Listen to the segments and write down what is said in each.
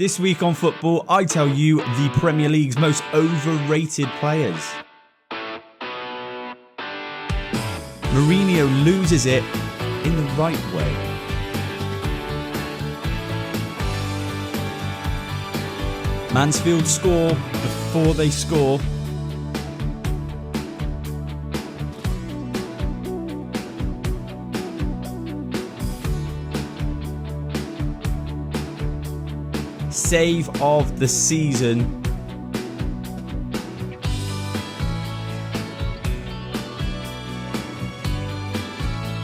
This week on football, I tell you the Premier League's most overrated players. Mourinho loses it in the right way. Mansfield score before they score. Save of the season.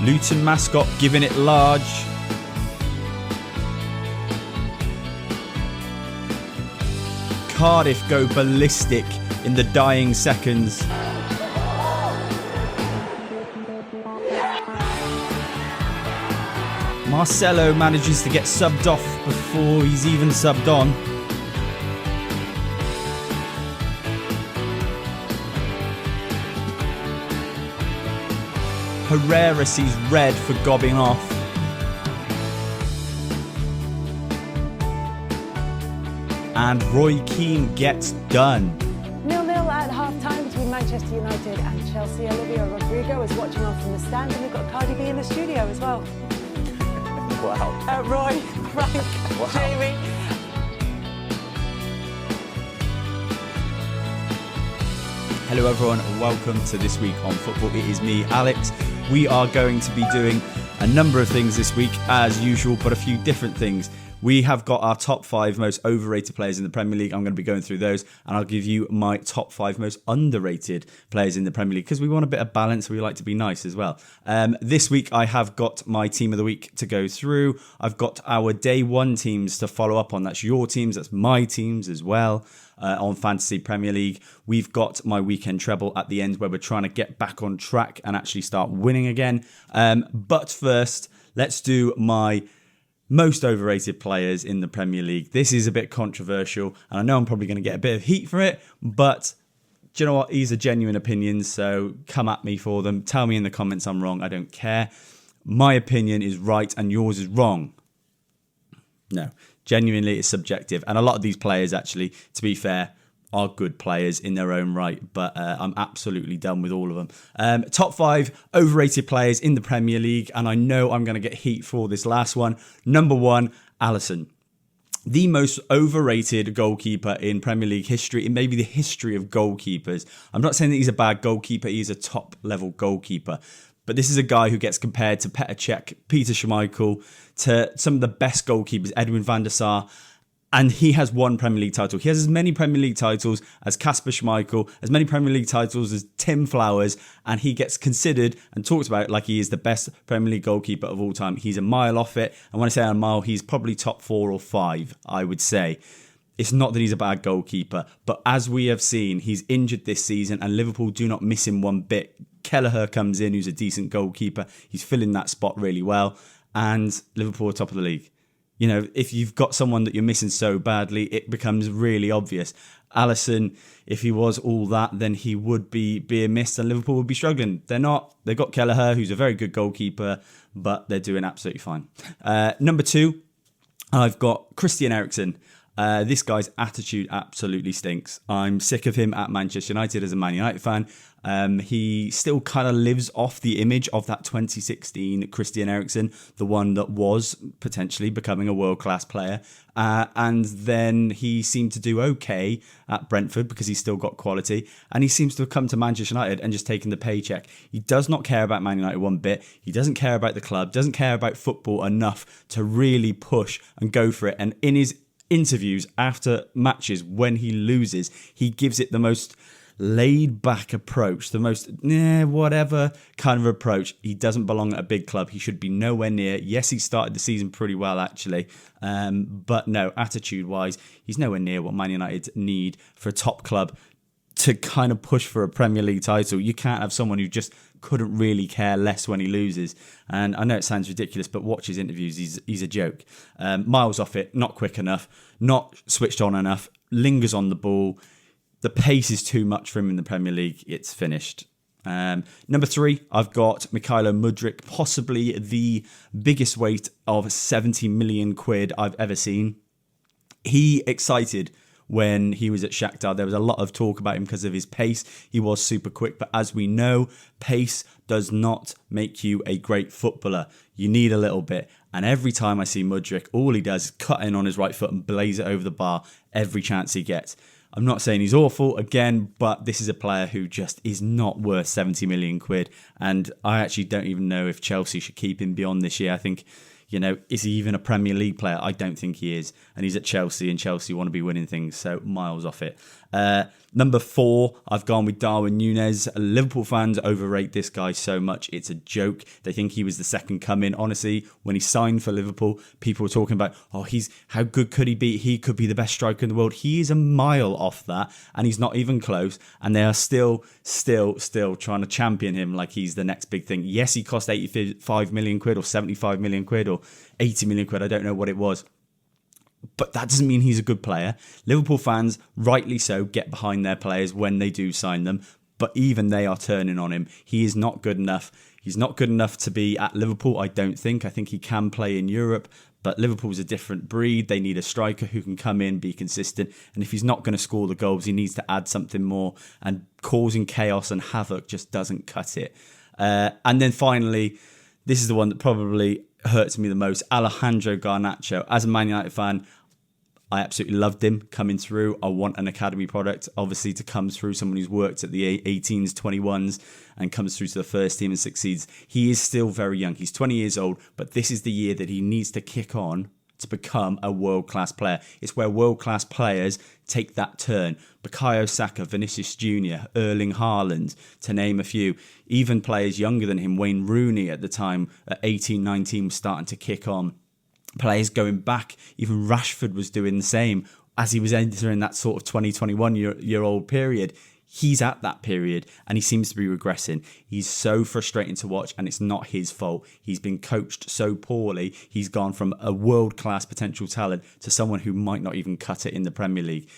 Luton mascot giving it large. Cardiff go ballistic in the dying seconds. Marcelo manages to get subbed off before he's even subbed on. Herrera sees red for gobbing off. And Roy Keane gets done. 0-0 at half-time between Manchester United and Chelsea. Olivia Rodrigo is watching on from the stand, and we've got Cardi B in the studio as well. Wow. Roy, Frank, Wow. Jamie. Hello everyone, and welcome to This Week on Football. It is me, Alex. We are going to be doing a number of things this week, as usual, but a few different things. We have got our top 5 most overrated players in the Premier League. I'm going to be going through those, and I'll give you my top 5 most underrated players in the Premier League, because we want a bit of balance. We like to be nice as well. This week, I have got my team of the week to go through. I've got our day one teams to follow up on. That's your teams. That's my teams as well. On Fantasy Premier League, we've got my weekend treble at the end, where we're trying to get back on track and actually start winning again. But first, let's do my most overrated players in the Premier League. This is a bit controversial, and I know I'm probably going to get a bit of heat for it, but do you know what? These are genuine opinions, so come at me for them. Tell me in the comments I'm wrong. I don't care. My opinion is right and yours is wrong. No, genuinely, it's subjective. And a lot of these players, actually, to be fair, are good players in their own right, but I'm absolutely done with all of them. Top 5 overrated players in the Premier League, and I know I'm going to get heat for this last one. Number 1, Alisson. The most overrated goalkeeper in Premier League history, in maybe the history of goalkeepers. I'm not saying that he's a bad goalkeeper, he's a top-level goalkeeper. But this is a guy who gets compared to Petr Cech, Peter Schmeichel, to some of the best goalkeepers, Edwin van der Sar, and he has one Premier League title. He has as many Premier League titles as Kasper Schmeichel, as many Premier League titles as Tim Flowers, and he gets considered and talked about like he is the best Premier League goalkeeper of all time. He's a mile off it, and when I say a mile, he's probably top 4 or 5, I would say. It's not that he's a bad goalkeeper, but as we have seen, he's injured this season, and Liverpool do not miss him one bit. Kelleher comes in, who's a decent goalkeeper. He's filling that spot really well, and Liverpool are top of the league. You know, if you've got someone that you're missing so badly, it becomes really obvious. Alisson, if he was all that, then he would be being missed and Liverpool would be struggling. They're not. They've got Kelleher, who's a very good goalkeeper, but they're doing absolutely fine. Number 2, I've got Christian Eriksen. This guy's attitude absolutely stinks. I'm sick of him at Manchester United as a Man United fan. He still kind of lives off the image of that 2016 Christian Eriksen, the one that was potentially becoming a world-class player. And then he seemed to do okay at Brentford because he's still got quality. And he seems to have come to Manchester United and just taken the paycheck. He does not care about Man United one bit. He doesn't care about the club, doesn't care about football enough to really push and go for it. And in his interviews after matches, when he loses, he gives it the most laid back approach, the most whatever kind of approach. He doesn't belong at a big club. He should be nowhere near. Yes, he started the season pretty well actually, but no, attitude wise, he's nowhere near what Man United need for a top club to kind of push for a Premier League title. You can't have someone who just couldn't really care less when he loses. And I know it sounds ridiculous, but watch his interviews. He's a joke. Miles off it, not quick enough, not switched on enough, lingers on the ball. The pace is too much for him in the Premier League. It's finished. Number 3, I've got Mykhailo Mudryk, possibly the biggest weight of 70 million quid I've ever seen. he excited when he was at Shakhtar. There was a lot of talk about him because of his pace. He was super quick, but as we know, pace does not make you a great footballer. You need a little bit. And every time I see Mudryk, all he does is cut in on his right foot and blaze it over the bar every chance he gets. I'm not saying he's awful, again, but this is a player who just is not worth 70 million quid. And I actually don't even know if Chelsea should keep him beyond this year. I think, is he even a Premier League player? I don't think he is. And he's at Chelsea, and Chelsea want to be winning things, so miles off it. Number 4, I've gone with Darwin Núñez. Liverpool fans overrate this guy so much. It's a joke. They think he was the second coming. Honestly, when he signed for Liverpool, people were talking about, how good could he be? He could be the best striker in the world. He is a mile off that, and he's not even close. And they are still trying to champion him like he's the next big thing. Yes, he cost 85 million quid or 75 million quid or 80 million quid. I don't know what it was. But that doesn't mean he's a good player. Liverpool fans, rightly so, get behind their players when they do sign them. But even they are turning on him. He is not good enough. He's not good enough to be at Liverpool, I don't think. I think he can play in Europe. But Liverpool's a different breed. They need a striker who can come in, be consistent. And if he's not going to score the goals, he needs to add something more. And causing chaos and havoc just doesn't cut it. And then finally, this is the one that probably hurts me the most. Alejandro Garnacho. As a Man United fan, I absolutely loved him coming through. I want an academy product, obviously, to come through. Someone who's worked at the 18s, 21s, and comes through to the first team and succeeds. He is still very young. He's 20 years old, but this is the year that he needs to kick on to become a world-class player. It's where world-class players take that turn. Bukayo Saka, Vinicius Jr., Erling Haaland, to name a few. Even players younger than him, Wayne Rooney at the time, at 18, 19, was starting to kick on. Players going back, even Rashford was doing the same as he was entering that sort of 21-year-old period. He's at that period and he seems to be regressing. He's so frustrating to watch, and it's not his fault. He's been coached so poorly. He's gone from a world-class potential talent to someone who might not even cut it in the Premier League.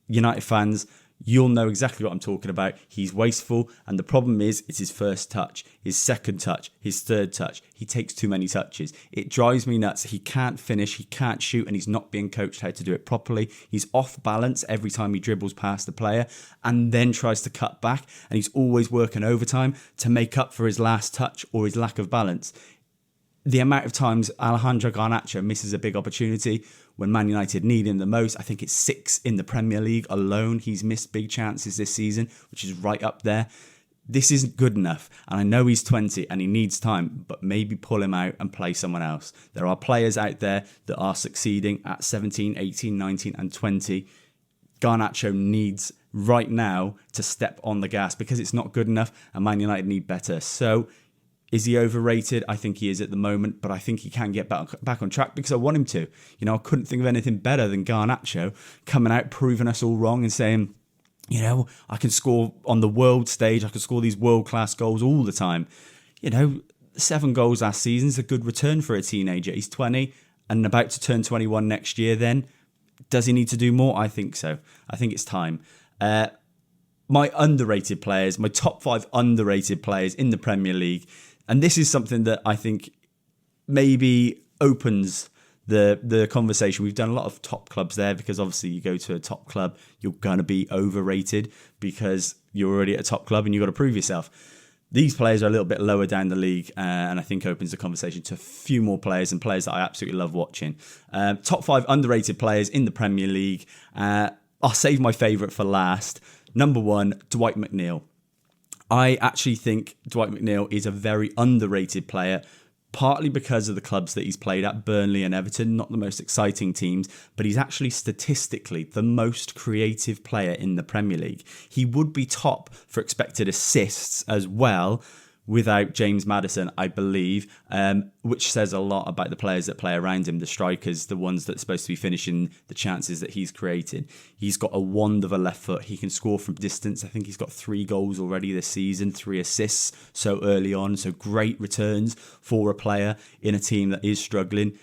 United fans, you'll know exactly what I'm talking about. He's wasteful, and the problem is it's his first touch, his second touch, his third touch. He takes too many touches. It drives me nuts. He can't finish, he can't shoot, and he's not being coached how to do it properly. He's off balance every time he dribbles past the player and then tries to cut back, and he's always working overtime to make up for his last touch or his lack of balance. The amount of times Alejandro Garnacho misses a big opportunity when Man United need him the most, I think it's 6 in the Premier League alone. He's missed big chances this season, which is right up there. This isn't good enough. And I know he's 20 and he needs time, but maybe pull him out and play someone else. There are players out there that are succeeding at 17, 18, 19 and 20. Garnacho needs right now to step on the gas because it's not good enough and Man United need better. So is he overrated? I think he is at the moment, but I think he can get back on track because I want him to. I couldn't think of anything better than Garnacho coming out, proving us all wrong and saying, I can score on the world stage. I can score these world-class goals all the time. 7 goals last season is a good return for a teenager. He's 20 and about to turn 21 next year then. Does he need to do more? I think so. I think it's time. My underrated players, my top 5 underrated players in the Premier League. And this is something that I think maybe opens the conversation. We've done a lot of top clubs there because obviously you go to a top club, you're going to be overrated because you're already at a top club and you've got to prove yourself. These players are a little bit lower down the league and I think opens the conversation to a few more players and players that I absolutely love watching. Top 5 underrated players in the Premier League. I'll save my favourite for last. Number 1, Dwight McNeil. I actually think Dwight McNeil is a very underrated player, partly because of the clubs that he's played at, Burnley and Everton, not the most exciting teams, but he's actually statistically the most creative player in the Premier League. He would be top for expected assists as well, without James Maddison, I believe, which says a lot about the players that play around him, the strikers, the ones that are supposed to be finishing the chances that he's created. He's got a wand of a left foot. He can score from distance. I think he's got 3 goals already this season, 3 assists so early on. So great returns for a player in a team that is struggling.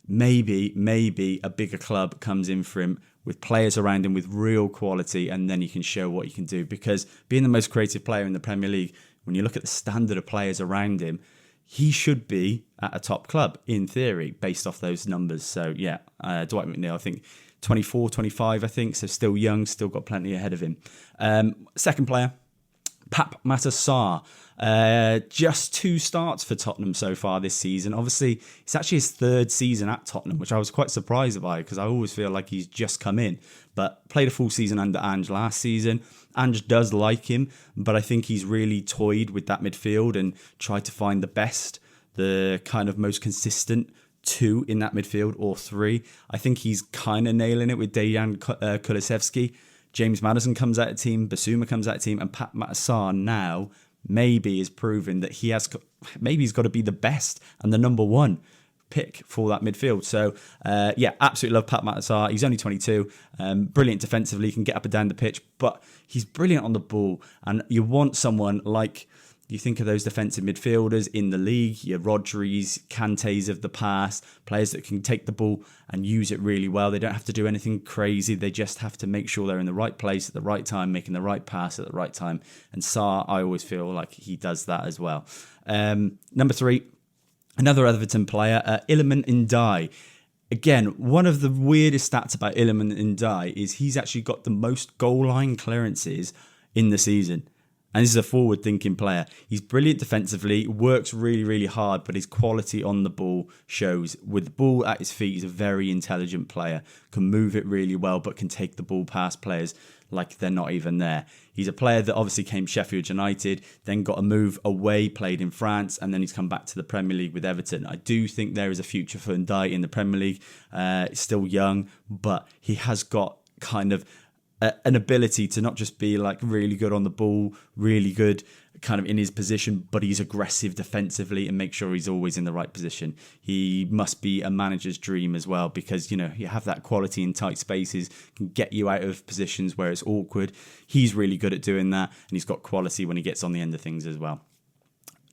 Maybe a bigger club comes in for him with players around him with real quality, and then you can show what you can do. Because being the most creative player in the Premier League, when you look at the standard of players around him, he should be at a top club, in theory, based off those numbers. So, yeah, Dwight McNeil, I think 24, 25, I think. So still young, still got plenty ahead of him. Second player, Pap Matar. Just 2 starts for Tottenham so far this season. Obviously, it's actually his 3rd season at Tottenham, which I was quite surprised by because I always feel like he's just come in. But played a full season under Ange last season. Ange does like him, but I think he's really toyed with that midfield and tried to find the kind of most consistent 2 in that midfield, or 3. I think he's kind of nailing it with Dejan Kulusevski. James Maddison comes out of team, Basuma comes out of team, and Pat Matar now maybe is proving that he's got to be the best and the number 1 pick for that midfield. So absolutely love Pat Matar. He's only 22, brilliant defensively, can get up and down the pitch, but he's brilliant on the ball. And you want someone like, you think of those defensive midfielders in the league, your Rodris, Kantés of the past, players that can take the ball and use it really well. They don't have to do anything crazy. They just have to make sure they're in the right place at the right time, making the right pass at the right time. And Sarr, I always feel like he does that as well. Number 3, another Everton player, Iliman Ndiaye. Again, one of the weirdest stats about Iliman Ndiaye is he's actually got the most goal line clearances in the season. And this is a forward-thinking player. He's brilliant defensively, works really, really hard, but his quality on the ball shows. With the ball at his feet, he's a very intelligent player, can move it really well, but can take the ball past players like they're not even there. He's a player that obviously came Sheffield United, then got a move away, played in France, and then he's come back to the Premier League with Everton. I do think there is a future for Ndiaye in the Premier League. Still young, but he has got kind of an ability to not just be like really good on the ball, really good kind of in his position, but he's aggressive defensively and make sure he's always in the right position. He must be a manager's dream as well because, you have that quality in tight spaces, can get you out of positions where it's awkward. He's really good at doing that, and he's got quality when he gets on the end of things as well.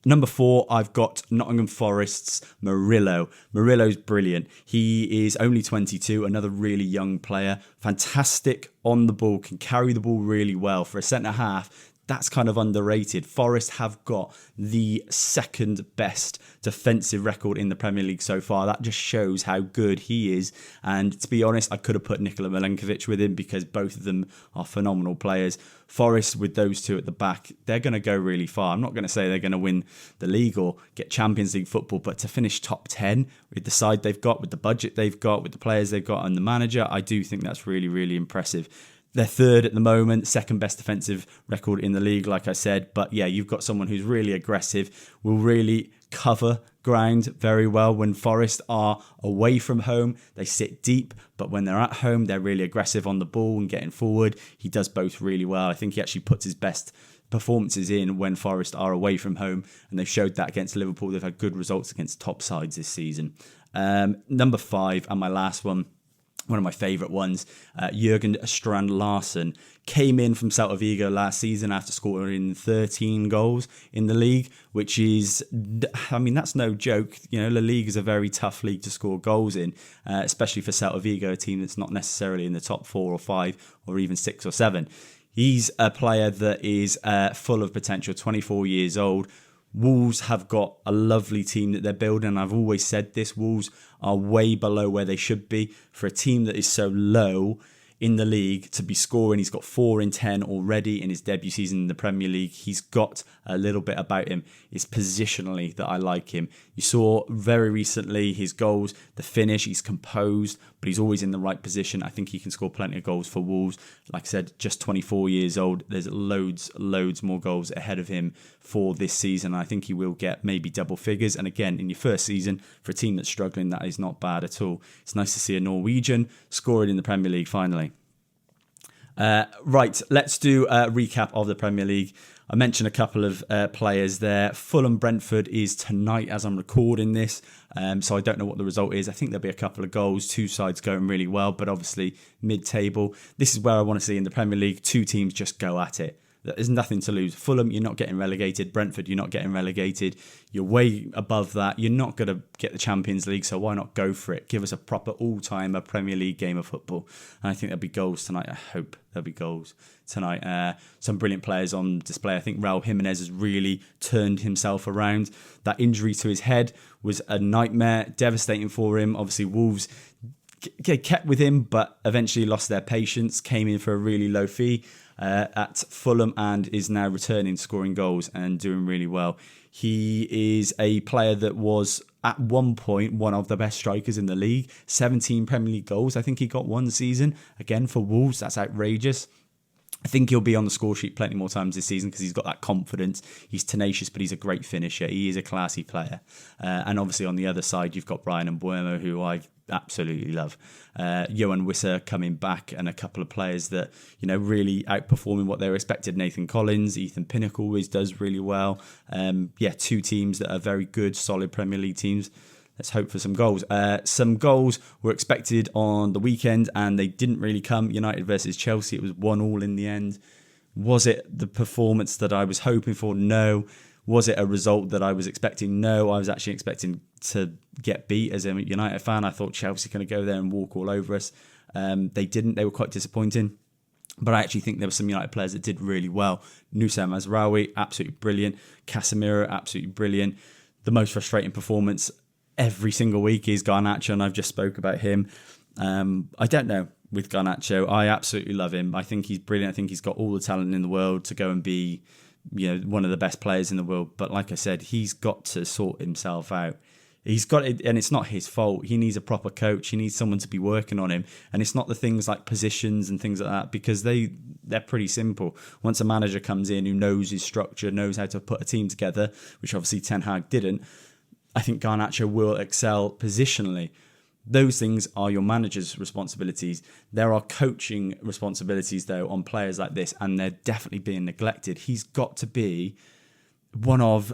Number 4, I've got Nottingham Forest's Murillo. Murillo's brilliant. He is only 22, another really young player. Fantastic on the ball, can carry the ball really well. For a centre-half, that's kind of underrated. Forest have got the 2nd best defensive record in the Premier League so far. That just shows how good he is. And to be honest, I could have put Nikola Milenkovic with him because both of them are phenomenal players. Forest, with those 2 at the back, they're going to go really far. I'm not going to say they're going to win the league or get Champions League football, but to finish top 10 with the side they've got, with the budget they've got, with the players they've got and the manager, I do think that's really, really impressive. They're 3rd at the moment, 2nd best defensive record in the league, like I said. But yeah, you've got someone who's really aggressive, will really cover ground very well. When Forest are away from home, they sit deep, but when they're at home, they're really aggressive on the ball and getting forward. He does both really well. I think he actually puts his best performances in when Forest are away from home, and they've showed that against Liverpool. They've had good results against top sides this season. Number 5, and my last one of my favourite ones, Jurgen Strand Larsen, came in from Celta Vigo last season after scoring 13 goals in the league, which is, that's no joke. La Liga is a very tough league to score goals in, especially for Celta Vigo, a team that's not necessarily in the top 4 or 5 or even 6 or 7. He's a player that is full of potential, 24 years old. Wolves have got a lovely team that they're building. I've always said this, Wolves are way below where they should be. For a team that is so low in the league to be scoring, he's got 4 in 10 already in his debut season in the Premier League. He's got a little bit about him. It's positionally that I like him. You saw very recently his goals, the finish, he's composed, but he's always in the right position. I think he can score plenty of goals for Wolves. Like I said, just 24 years old. There's loads more goals ahead of him for this season. I think he will get maybe double figures. And again, in your first season, for a team that's struggling, that is not bad at all. It's nice to see a Norwegian scoring in the Premier League finally. Right, let's do a recap of the Premier League. I mentioned a couple of players there. Fulham-Brentford is tonight as I'm recording this, so I don't know what the result is. I think there'll be a couple of goals, 2 sides going really well, but obviously mid-table. This is where I want to see in the Premier League, 2 teams just go at it. There's nothing to lose. Fulham, you're not getting relegated. Brentford, you're not getting relegated. You're way above that. You're not going to get the Champions League, so why not go for it? Give us a proper all-timer Premier League game of football. And I think there'll be goals tonight. I hope there'll be goals tonight. Some brilliant players on display. I think Raul Jimenez has really turned himself around. That injury to his head was a nightmare, devastating for him. Obviously, Wolves kept with him, but eventually lost their patience, came in for a really low fee at Fulham and is now returning, scoring goals and doing really well. He is a player that was at one point one of the best strikers in the league. 17 Premier League goals, I think he got one season. Again, for Wolves, that's outrageous. I think he'll be on the score sheet plenty more times this season because he's got that confidence. He's tenacious, but he's a great finisher. He is a classy player. And obviously on the other side, you've got Brian Mbeumo, who I absolutely love. Johan Wissa coming back, and a couple of players that, really outperforming what they were expected. Nathan Collins, Ethan Pinnock always does really well. Two teams that are very good, solid Premier League teams. Let's hope for some goals. Some goals were expected on the weekend and they didn't really come. United versus Chelsea, it was 1-1 in the end. Was it the performance that I was hoping for? No. Was it a result that I was expecting? No. I was actually expecting to get beat as a United fan. I thought Chelsea were going to go there and walk all over us. They didn't. They were quite disappointing. But I actually think there were some United players that did really well. Nusayr Mazraoui, absolutely brilliant. Casemiro, absolutely brilliant. The most frustrating performance every single week is Garnacho, and I've just spoke about him. I don't know with Garnacho. I absolutely love him. I think he's brilliant. I think he's got all the talent in the world to go and be, one of the best players in the world. But like I said, he's got to sort himself out. He's got it, and it's not his fault. He needs a proper coach. He needs someone to be working on him. And it's not the things like positions and things like that, because they're pretty simple. Once a manager comes in who knows his structure, knows how to put a team together, which obviously Ten Hag didn't, I think Garnacho will excel positionally. Those things are your manager's responsibilities. There are coaching responsibilities, though, on players like this, and they're definitely being neglected. He's got to be one of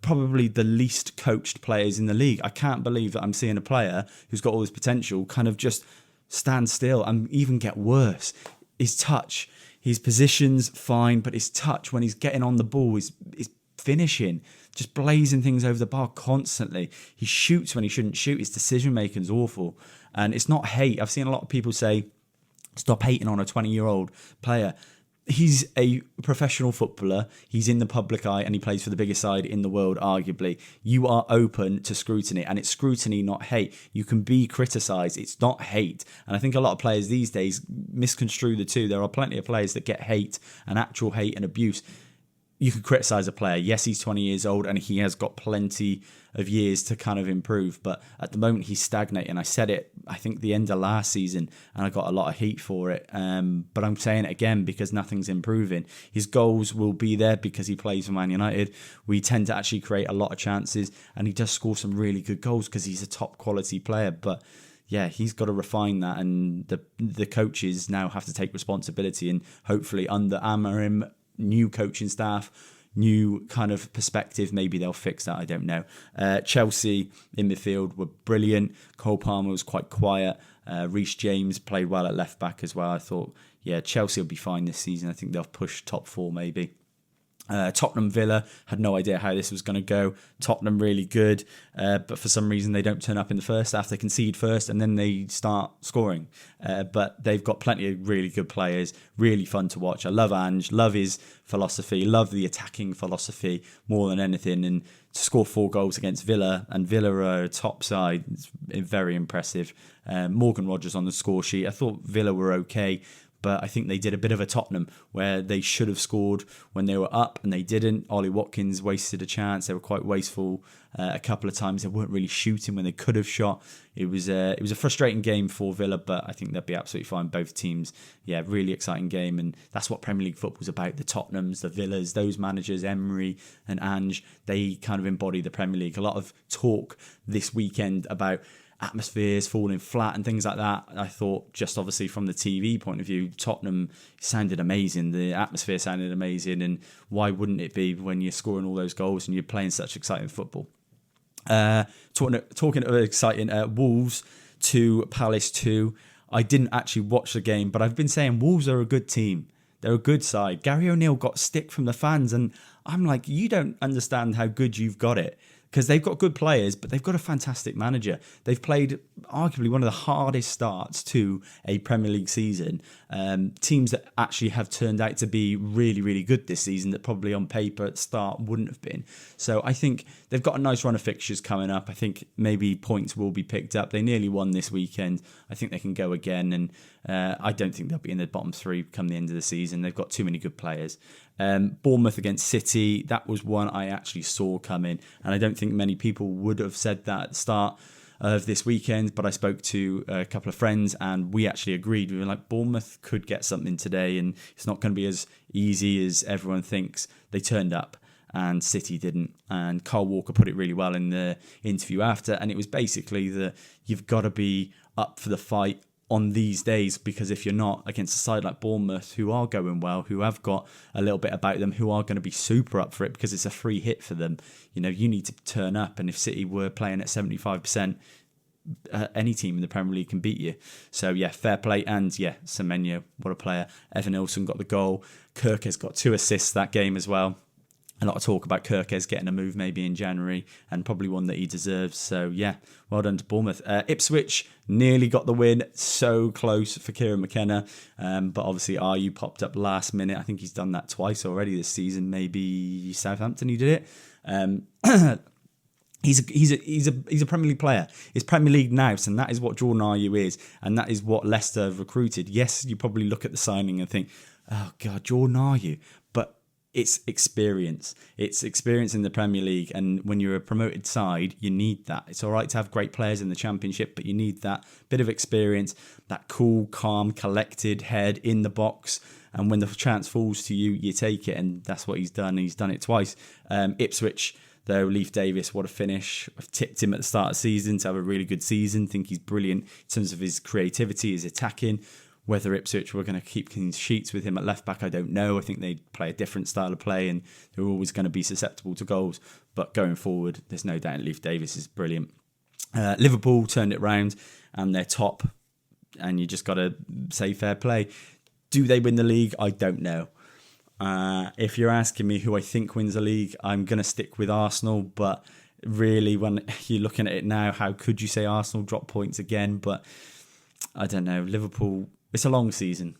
probably the least coached players in the league. I can't believe that I'm seeing a player who's got all this potential kind of just stand still and even get worse. His touch, his position's fine, but his touch when he's getting on the ball is finishing, just blazing things over the bar constantly. He shoots when he shouldn't shoot. His decision making is awful. And it's not hate. I've seen a lot of people say, stop hating on a 20-year-old player. He's a professional footballer. He's in the public eye and he plays for the biggest side in the world, arguably. You are open to scrutiny, and it's scrutiny, not hate. You can be criticised. It's not hate. And I think a lot of players these days misconstrue the two. There are plenty of players that get hate and actual hate and abuse. You could criticise a player. Yes, he's 20 years old and he has got plenty of years to kind of improve. But at the moment, he's stagnating. I said it, I think, the end of last season, and I got a lot of heat for it. But I'm saying it again because nothing's improving. His goals will be there because he plays for Man United. We tend to actually create a lot of chances, and he does score some really good goals because he's a top quality player. But yeah, he's got to refine that, and the coaches now have to take responsibility, and hopefully under Amorim, new coaching staff, new kind of perspective, maybe they'll fix that. I don't know. Chelsea in midfield were brilliant. Cole Palmer was quite quiet. Reece James played well at left back as well. I thought, Chelsea will be fine this season. I think they'll push top four maybe. Tottenham Villa, had no idea how this was going to go. Tottenham really good, but for some reason they don't turn up in the first half. They concede first and then they start scoring. But they've got plenty of really good players, really fun to watch. I love Ange, love his philosophy, love the attacking philosophy more than anything. And to score 4 goals against Villa, and Villa are a top side, it's very impressive. Morgan Rogers on the score sheet. I thought Villa were okay, but I think they did a bit of a Tottenham where they should have scored when they were up and they didn't. Ollie Watkins wasted a chance. They were quite wasteful a couple of times. They weren't really shooting when they could have shot. It was a frustrating game for Villa, but I think they'll be absolutely fine. Both teams, really exciting game. And that's what Premier League football's about. The Tottenhams, the Villas, those managers, Emery and Ange, they kind of embody the Premier League. A lot of talk this weekend about atmospheres falling flat and things like that. I thought, just obviously from the TV point of view, Tottenham sounded amazing. The atmosphere sounded amazing, and why wouldn't it be when you're scoring all those goals and you're playing such exciting football? Talking of exciting, Wolves 2, Palace 2. I didn't actually watch the game, but I've been saying Wolves are a good team. They're a good side. Gary O'Neill got stick from the fans, and I'm like, you don't understand how good you've got it. because they've got good players, but they've got a fantastic manager. They've played arguably one of the hardest starts to a Premier League season. Teams that actually have turned out to be really, really good this season that probably on paper at the start wouldn't have been. So I think they've got a nice run of fixtures coming up. I think maybe points will be picked up. They nearly won this weekend. I think they can go again, and I don't think they'll be in the bottom three come the end of the season. They've got too many good players. Bournemouth against City, that was one I actually saw coming, and I don't think many people would have said that at the start of this weekend, but I spoke to a couple of friends and we actually agreed. We were like, Bournemouth could get something today, and it's not going to be as easy as everyone thinks. They turned up and City didn't, and Kyle Walker put it really well in the interview after, and it was basically that you've got to be up for the fight on these days, because if you're not, against a side like Bournemouth, who are going well, who have got a little bit about them, who are going to be super up for it because it's a free hit for them, you need to turn up. And if City were playing at 75%, any team in the Premier League can beat you. So yeah, fair play. And yeah, Semenyo, what a player. Evan Nilsson got the goal. Kirk has got 2 assists that game as well. A lot of talk about Kirkes getting a move maybe in January, and probably one that he deserves. So yeah, well done to Bournemouth. Ipswich nearly got the win, so close for Kieran McKenna, but obviously Ayew popped up last minute. I think he's done that twice already this season. Maybe Southampton he did it. He's a Premier League player. It's Premier League now, and that is what Jordan Ayew is, and that is what Leicester have recruited. Yes, you probably look at the signing and think, oh God, Jordan Ayew, but it's experience. It's experience in the Premier League, and when you're a promoted side, you need that. It's all right to have great players in the Championship, but you need that bit of experience, that cool, calm, collected head in the box, and when the chance falls to you, you take it, and that's what he's done. He's done it twice. Ipswich, though, Leif Davis, what a finish. I've tipped him at the start of the season to have a really good season. Think he's brilliant in terms of his creativity, his attacking. Whether Ipswich were going to keep clean sheets with him at left back, I don't know. I think they play a different style of play, and they're always going to be susceptible to goals. But going forward, there's no doubt Leif Davis is brilliant. Liverpool turned it round, and they're top. And you just got to say fair play. Do they win the league? I don't know. If you're asking me who I think wins the league, I'm going to stick with Arsenal. But really, when you're looking at it now, how could you say Arsenal drop points again? But I don't know. Liverpool, it's a long season.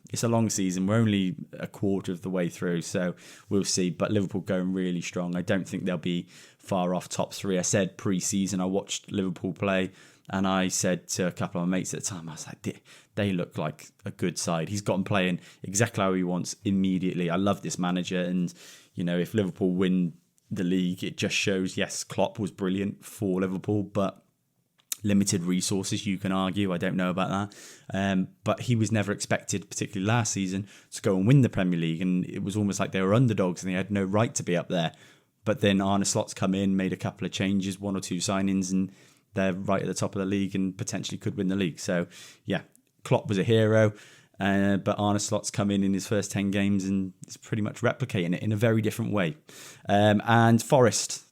We're only a quarter of the way through, so we'll see. But Liverpool going really strong. I don't think they'll be far off top 3. I said pre-season, I watched Liverpool play, and I said to a couple of my mates at the time, I was like, they look like a good side. He's got them playing exactly how he wants immediately. I love this manager, and if Liverpool win the league, it just shows, yes, Klopp was brilliant for Liverpool, but limited resources, you can argue. I don't know about that. But he was never expected, particularly last season, to go and win the Premier League. And it was almost like they were underdogs and they had no right to be up there. But then Arne Slot's come in, made a couple of changes, 1 or 2 signings, and they're right at the top of the league and potentially could win the league. So, yeah, Klopp was a hero. But Arne Slot's come in his first 10 games and is pretty much replicating it in a very different way. And Forest,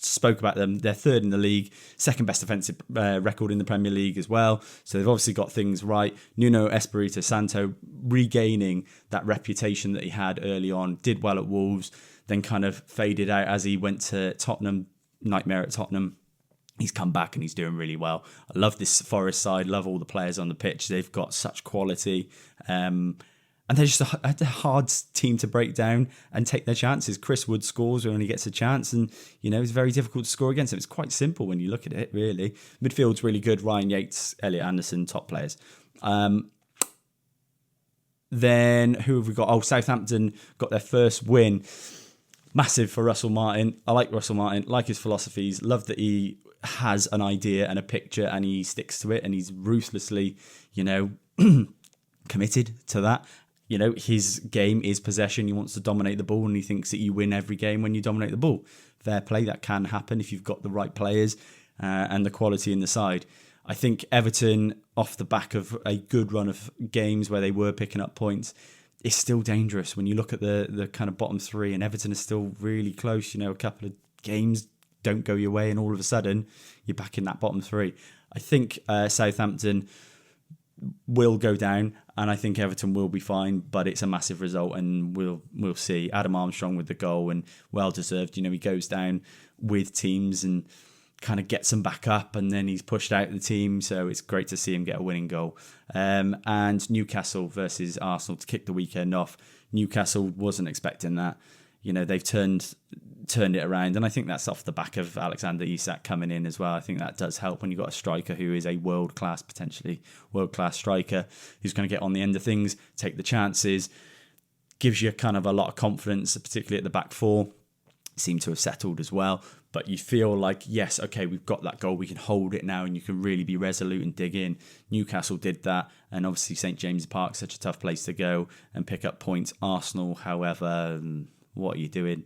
spoke about them. They're 3rd in the league, 2nd best offensive record in the Premier League as well. So they've obviously got things right. Nuno Espirito Santo regaining that reputation that he had early on, did well at Wolves, then kind of faded out as he went to Tottenham, nightmare at Tottenham. He's come back and he's doing really well. I love this Forest side, love all the players on the pitch. They've got such quality. And they're just a hard team to break down and take their chances. Chris Wood scores when he gets a chance, and it's very difficult to score against him. It's quite simple when you look at it, really. Midfield's really good. Ryan Yates, Elliot Anderson, top players. Then who have we got? Oh, Southampton got their first win. Massive for Russell Martin. I like Russell Martin, like his philosophies. Love that he has an idea and a picture and he sticks to it, and he's ruthlessly, committed to that. His game is possession. He wants to dominate the ball, and he thinks that you win every game when you dominate the ball. Fair play, that can happen if you've got the right players and the quality in the side. I think Everton, off the back of a good run of games where they were picking up points, is still dangerous when you look at the kind of bottom 3, and Everton is still really close. A couple of games don't go your way, and all of a sudden you're back in that bottom 3. I think Southampton will go down, and I think Everton will be fine, but it's a massive result, and we'll see. Adam Armstrong with the goal, and well deserved. He goes down with teams and kind of gets them back up, and then he's pushed out the team. So it's great to see him get a winning goal. And Newcastle versus Arsenal to kick the weekend off. Newcastle wasn't expecting that. They've turned it around, and I think that's off the back of Alexander Isak coming in as well. I think that does help when you've got a striker who is a potentially world-class striker, who's going to get on the end of things, take the chances, gives you kind of a lot of confidence, particularly at the back four. Seem to have settled as well, but you feel like, yes, okay, we've got that goal, we can hold it now, and you can really be resolute and dig in. Newcastle did that, and obviously St James's Park, such a tough place to go and pick up points. Arsenal, however, what are you doing?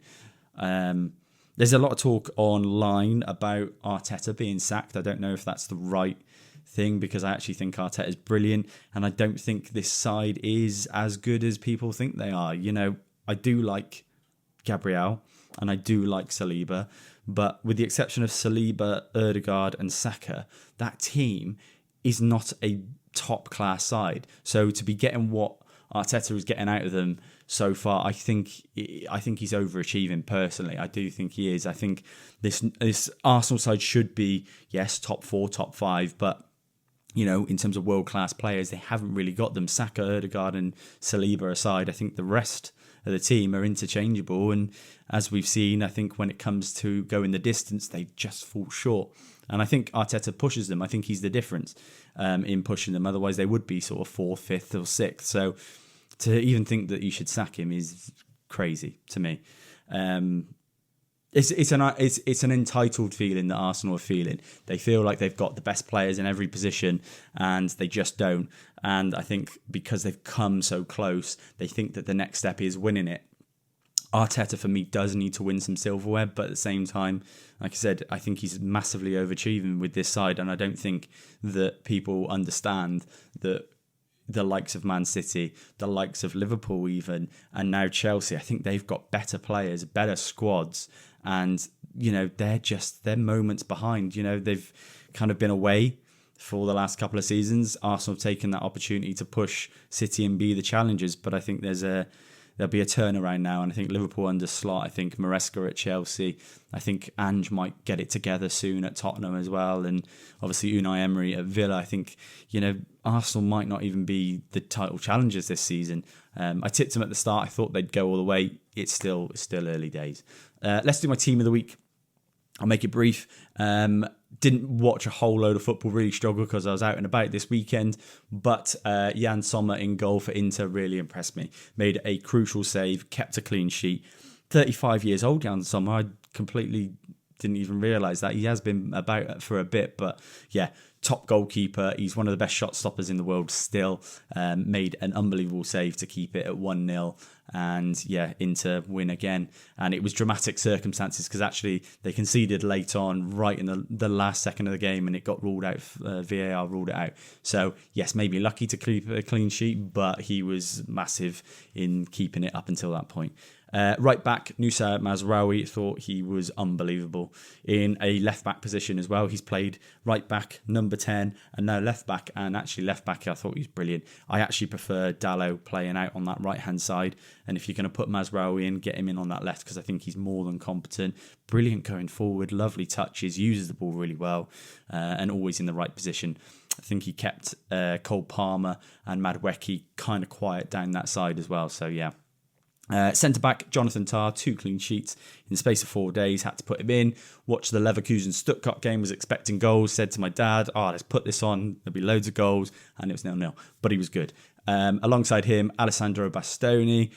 There's a lot of talk online about Arteta being sacked. I don't know if that's the right thing, because I actually think Arteta is brilliant, and I don't think this side is as good as people think they are. I do like Gabriel, and I do like Saliba, but with the exception of Saliba, Ødegaard and Saka, that team is not a top-class side. So to be getting what Arteta is getting out of them so far, I think he's overachieving personally. I do think he is. I think this Arsenal side should be, yes, top 4, top 5, but in terms of world-class players, they haven't really got them. Saka, Ødegaard and Saliba aside, I think the rest of the team are interchangeable, and as we've seen, I think when it comes to going the distance, they just fall short. And I think Arteta pushes them. I think he's the difference in pushing them. Otherwise, they would be sort of 4th, 5th or 6th. So to even think that you should sack him is crazy to me. It's an entitled feeling that Arsenal are feeling. They feel like they've got the best players in every position, and they just don't. And I think because they've come so close, they think that the next step is winning it. Arteta, for me, does need to win some silverware, but at the same time, like I said, I think he's massively overachieving with this side, and I don't think that people understand that the likes of Man City, the likes of Liverpool even, and now Chelsea, I think they've got better players, better squads, and, they're moments behind. They've kind of been away for the last couple of seasons. Arsenal have taken that opportunity to push City and be the challengers, but I think there'll be a turnaround now, and I think Liverpool under Slot, I think Maresca at Chelsea, I think Ange might get it together soon at Tottenham as well, and obviously Unai Emery at Villa. I think, Arsenal might not even be the title challengers this season. I tipped them at the start. I thought they'd go all the way. It's still early days. Let's do my team of the week. I'll make it brief. Didn't watch a whole load of football, really struggled because I was out and about this weekend. But Jan Sommer in goal for Inter really impressed me. Made a crucial save, kept a clean sheet. 35 years old, Jan Sommer. I completely didn't even realise that. He has been about for a bit, but yeah, top goalkeeper. He's one of the best shot stoppers in the world still. Made an unbelievable save to keep it at 1-0. And yeah, Inter win again. And it was dramatic circumstances because actually they conceded late on, right in the last second of the game, and it got ruled out. VAR ruled it out. So yes, maybe lucky to keep a clean sheet, but he was massive in keeping it up until that point. Right back, Nusa Mazraoui, thought he was unbelievable in a left back position as well. He's played right back, number 10, and now left back. And actually, left back, I thought he was brilliant. I actually prefer Dalot playing out on that right hand side. And if you're going to put Mazraoui in, get him in on that left, because I think he's more than competent. Brilliant going forward, lovely touches, uses the ball really well, and always in the right position. I think he kept Cole Palmer and Madueke kind of quiet down that side as well. So yeah. Centre-back, Jonathan Tah, 2 clean sheets in the space of 4 days, had to put him in. Watched the Leverkusen-Stuttgart game, was expecting goals, said to my dad, let's put this on, there'll be loads of goals, and it was 0-0, but he was good. Alongside him, Alessandro Bastoni,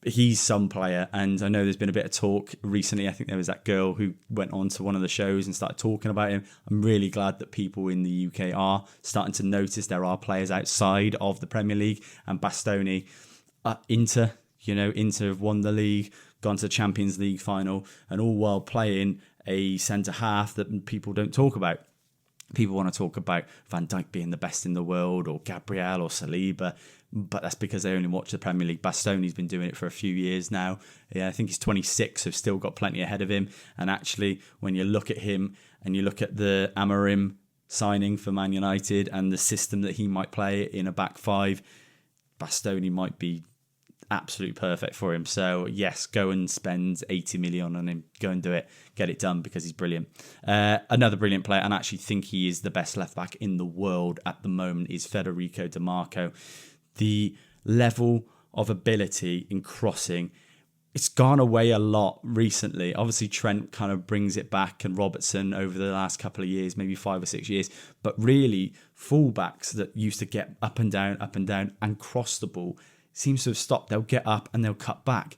he's some player, and I know there's been a bit of talk recently. I think there was that girl who went on to one of the shows and started talking about him. I'm really glad that people in the UK are starting to notice there are players outside of the Premier League, and Bastoni, Inter have won the league, gone to the Champions League final, and all while playing a centre-half that people don't talk about. People want to talk about Van Dijk being the best in the world, or Gabriel or Saliba, but that's because they only watch the Premier League. Bastoni's been doing it for a few years now. Yeah, I think he's 26, so still got plenty ahead of him. And actually, when you look at him and you look at the Amorim signing for Man United and the system that he might play in a back five, Bastoni might be absolutely perfect for him. So yes, go and spend 80 million on him. Go and do it. Get it done because he's brilliant. Another brilliant player, and I actually think he is the best left back in the world at the moment, is Federico Di Marco. The level of ability in crossing, it's gone away a lot recently. Obviously, Trent kind of brings it back, and Robertson over the last couple of years, maybe 5 or 6 years. But really, fullbacks that used to get up and down, and cross the ball seems to have stopped. They'll get up and they'll cut back.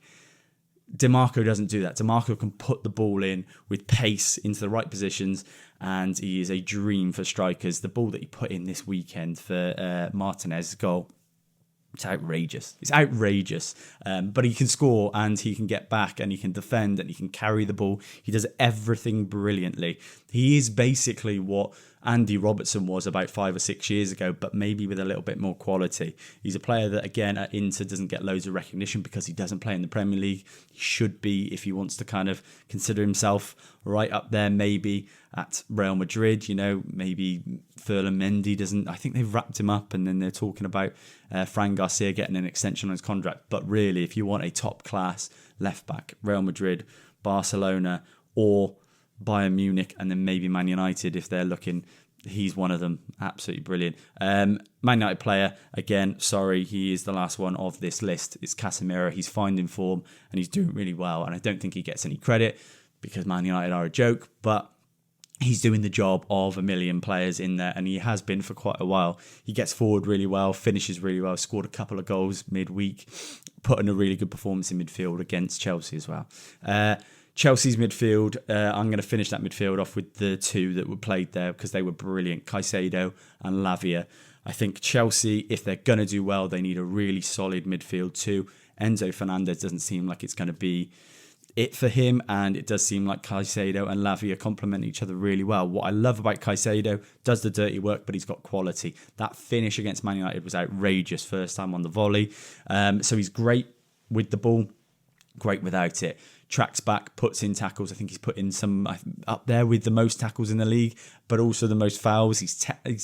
DiMarco doesn't do that. DiMarco can put the ball in with pace into the right positions, and he is a dream for strikers. The ball that he put in this weekend for Martinez's goal, it's outrageous. It's outrageous. But he can score, and he can get back, and he can defend, and he can carry the ball. He does everything brilliantly. He is basically what Andy Robertson was about 5 or 6 years ago, but maybe with a little bit more quality. He's a player that, again, at Inter doesn't get loads of recognition because he doesn't play in the Premier League. He should be, if he wants to kind of consider himself right up there, maybe at Real Madrid. Maybe Ferland Mendy doesn't. I think they've wrapped him up, and then they're talking about Fran Garcia getting an extension on his contract. But really, if you want a top-class left-back, Real Madrid, Barcelona, or Bayern Munich, and then maybe Man United if they're looking, he's one of them. Absolutely brilliant. Man United player, again, sorry, he is the last one of this list. It's Casemiro. He's finding form and he's doing really well, and I don't think he gets any credit because Man United are a joke, but he's doing the job of a million players in there, and he has been for quite a while. He gets forward really well, finishes really well, scored a couple of goals midweek, put in a really good performance in midfield against Chelsea as well. Chelsea's midfield, I'm going to finish that midfield off with the two that were played there because they were brilliant, Caicedo and Lavia. I think Chelsea, if they're going to do well, they need a really solid midfield too. Enzo Fernandez doesn't seem like it's going to be it for him, and it does seem like Caicedo and Lavia complement each other really well. What I love about Caicedo, does the dirty work, but he's got quality. That finish against Man United was outrageous, first time on the volley. So he's great with the ball, great without it. Tracks back, puts in tackles. I think he's put in some up there with the most tackles in the league, but also the most fouls. He's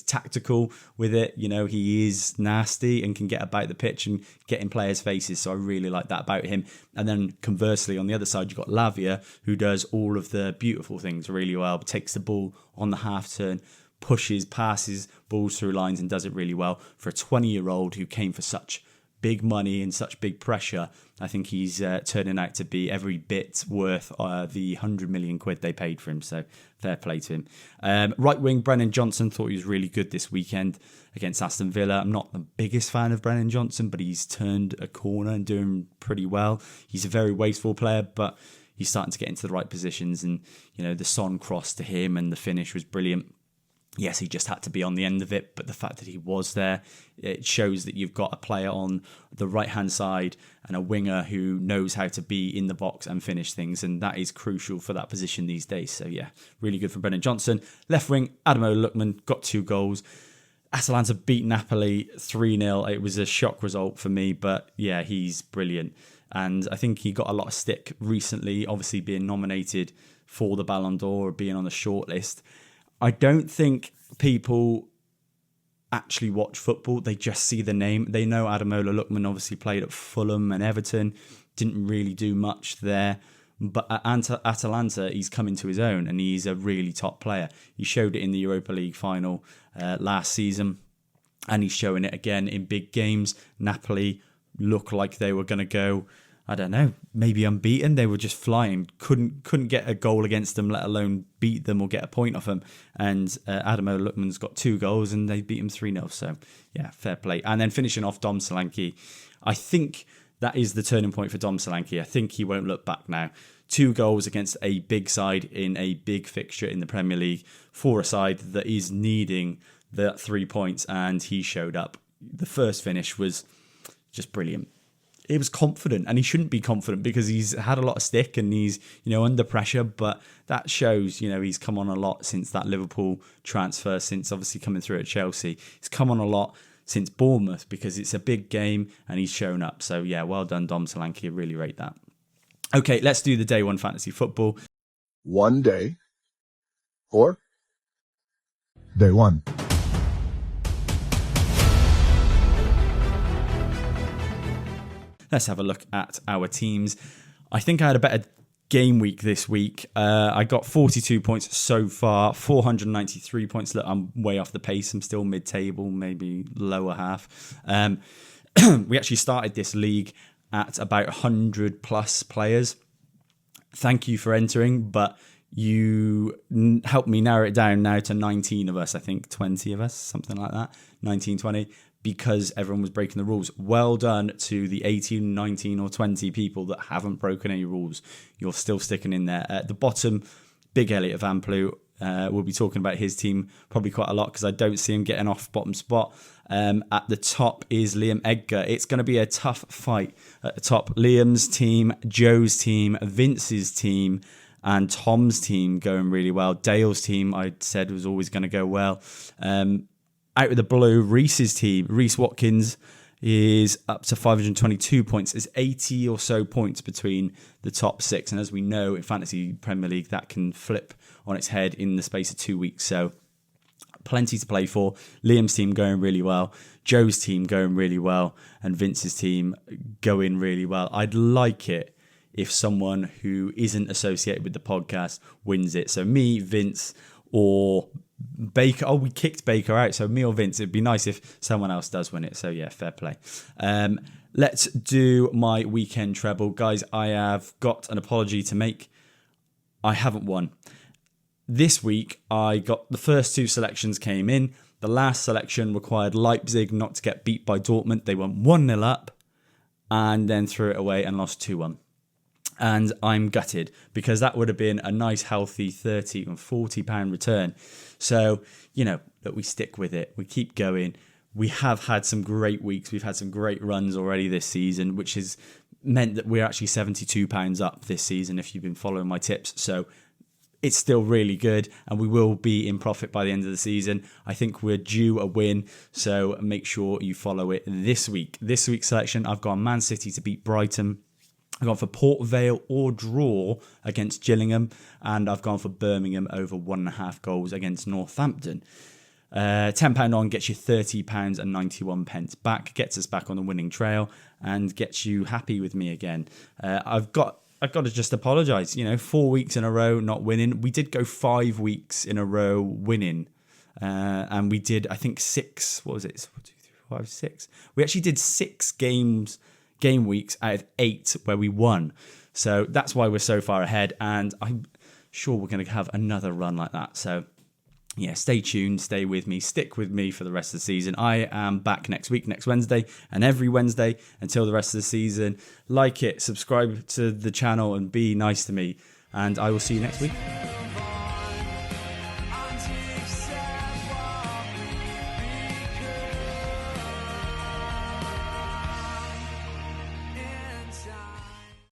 tactical with it. He is nasty and can get about the pitch and get in players' faces. So I really like that about him. And then conversely, on the other side, you've got Lavia, who does all of the beautiful things really well, takes the ball on the half turn, pushes, passes balls through lines, and does it really well. For a 20-year-old who came for such big money and such big pressure, I think he's turning out to be every bit worth the 100 million quid they paid for him. So fair play to him. Right wing, Brennan Johnson, thought he was really good this weekend against Aston Villa. I'm not the biggest fan of Brennan Johnson, but he's turned a corner and doing pretty well. He's a very wasteful player, but he's starting to get into the right positions. And, the Son cross to him and the finish was brilliant. Yes, he just had to be on the end of it, but the fact that he was there, it shows that you've got a player on the right-hand side and a winger who knows how to be in the box and finish things, and that is crucial for that position these days. So yeah, really good for Brennan Johnson. Left wing, Adamola Lookman, got 2 goals. Atalanta beat Napoli 3-0. It was a shock result for me, but yeah, he's brilliant. And I think he got a lot of stick recently, obviously being nominated for the Ballon d'Or or being on the shortlist. I don't think people actually watch football. They just see the name. They know Adamola Lookman obviously played at Fulham and Everton. Didn't really do much there. But at Atalanta, he's come into his own and he's a really top player. He showed it in the Europa League final last season. And he's showing it again in big games. Napoli look like they were going to go, I don't know, maybe unbeaten. They were just flying. Couldn't get a goal against them, let alone beat them or get a point off them. And Adamola Lookman's got 2 goals and they beat him 3-0. So, yeah, fair play. And then finishing off Dom Solanke. I think that is the turning point for Dom Solanke. I think he won't look back now. 2 goals against a big side in a big fixture in the Premier League for a side that is needing the 3 points, and he showed up. The first finish was just brilliant. It was confident, and he shouldn't be confident because he's had a lot of stick and he's, under pressure, but that shows, he's come on a lot since that Liverpool transfer, since obviously coming through at Chelsea. He's come on a lot since Bournemouth because it's a big game and he's shown up. So yeah, well done, Dom Solanke. I really rate that. Okay, let's do the day 1 fantasy football. One day or day 1. let's have a look at our teams. I think I had a better game week this week. I got 42 points so far, 493 points. Look, I'm way off the pace. I'm still mid-table, maybe lower half. We actually started this league at about 100 plus players. Thank you for entering, but you helped me narrow it down now to 19 of us, I think 20 of us, something like that, 19, 20, because everyone was breaking the rules. Well done to the 18, 19 or 20 people that haven't broken any rules. You're still sticking in there. At the bottom, Big Elliot Van Plu. We'll be talking about his team probably quite a lot because I don't see him getting off bottom spot. At the top is Liam Edgar. It's going to be a tough fight at the top. Liam's team, Joe's team, Vince's team, and Tom's team going really well. Dale's team, I said, was always going to go well. Out of the blue, Reese's team, Reese Watkins, is up to 522 points. There's 80 or so points between the top six. And as we know, in Fantasy Premier League, that can flip on its head in the space of 2 weeks. So plenty to play for. Liam's team going really well. Joe's team going really well. And Vince's team going really well. I'd like it if someone who isn't associated with the podcast wins it. So me, Vince, or Baker. Oh, we kicked Baker out. So me or Vince. It'd be nice if someone else does win it. So yeah, fair play. Let's do my weekend treble. Guys, I have got an apology to make. I haven't won. This week, I got the first two selections came in. The last selection required Leipzig not to get beat by Dortmund. They went 1-0 up and then threw it away and lost 2-1. And I'm gutted because that would have been a nice, healthy £30 and £40 return. So, that we stick with it. We keep going. We have had some great weeks. We've had some great runs already this season, which has meant that we're actually £72 up this season if you've been following my tips. So it's still really good and we will be in profit by the end of the season. I think we're due a win, so make sure you follow it this week. This week's selection, I've gone Man City to beat Brighton. I've gone for Port Vale or draw against Gillingham, and I've gone for Birmingham over 1.5 goals against Northampton. £10 on gets you £30 and 91 pence back, gets us back on the winning trail, and gets you happy with me again. I've got to just apologise. 4 weeks in a row not winning. We did go 5 weeks in a row winning, and we did, I think, 6. What was it? 1, 2, 3, 5, 6. We actually did 6 game weeks out of 8 where we won. So that's why we're so far ahead, and I'm sure we're going to have another run like that. So yeah, stay tuned, stay with me, stick with me for the rest of the season. I am back next week, next Wednesday, and every Wednesday until the rest of the season. Like it, subscribe to the channel, and be nice to me. And I will see you next week.